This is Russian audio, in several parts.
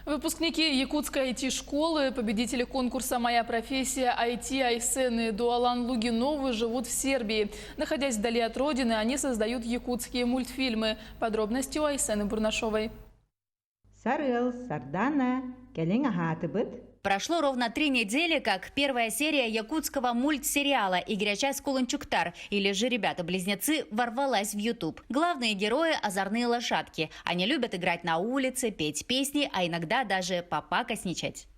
Выпускники якутской IT-школы, победители конкурса «Моя профессия» IT Айсен и Дуалан Лугиновы живут в Сербии. Находясь вдали от родины, они создают якутские мультфильмы. Подробности у Айсены Бурнашовой. Сарыл, Сардана, Келинга Хатыбыт. Прошло ровно 3 недели, как первая серия якутского мультсериала «Игряча Скулынчуктар» или же «Ребята-близнецы» ворвалась в YouTube. Главные герои – озорные лошадки. Они любят играть на улице, петь песни, а иногда даже попакосничать.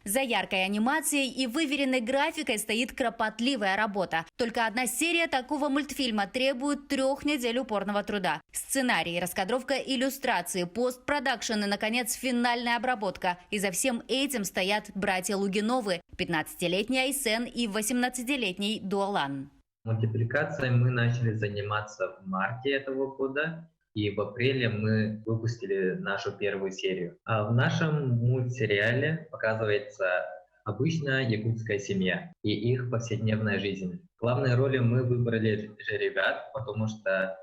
За яркой анимацией и выверенной графикой стоит кропотливая работа. Только одна серия такого мультфильма требует 3 недель упорного труда. Сценарий, раскадровка, иллюстрации, постпродакшн и, наконец, финальная обработка. И за всем этим стоят братья Лугиновы, 15-летний Айсен и 18-летний Дуалан. Мультипликацией мы начали заниматься в марте этого года. И в апреле мы выпустили нашу первую серию. А в нашем мультсериале показывается обычная якутская семья и их повседневная жизнь. Главные роли мы выбрали же ребят, потому что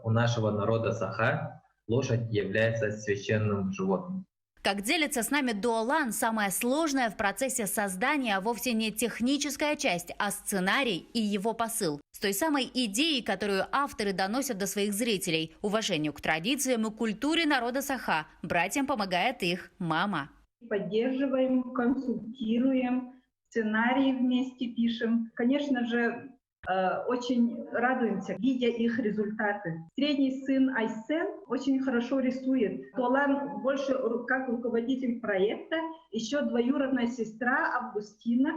у нашего народа Саха лошадь является священным животным. Как делится с нами Дуалан, самое сложное в процессе создания вовсе не техническая часть, а сценарий и его посыл. С той самой идеей, которую авторы доносят до своих зрителей – уважению к традициям и культуре народа Саха. Братьям помогает их мама. Поддерживаем, консультируем, сценарии вместе пишем. Конечно же, очень радуемся, видя их результаты. Средний сын Айсен очень хорошо рисует. Дуалан больше как руководитель проекта. Еще двоюродная сестра Августина,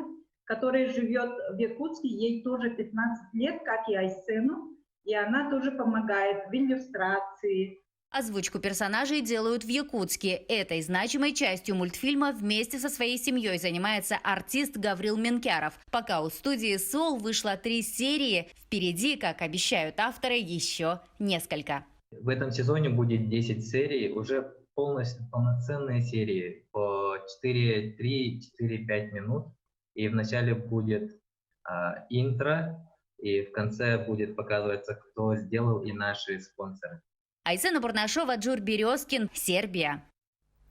которая живет в Якутске, ей тоже 15 лет, как и Айсену. И она тоже помогает в иллюстрации. Озвучку персонажей делают в Якутске. Этой значимой частью мультфильма вместе со своей семьей занимается артист Гаврил Менкяров. Пока у студии «Сол» вышло 3 серии, впереди, как обещают авторы, еще несколько. В этом сезоне будет 10 серий, уже полноценные серии по 4-3-4-5 минут. И в начале будет интро, и в конце будет показываться, кто сделал и наши спонсоры. Айсена Бурнашова, Джур Березкин, Сербия.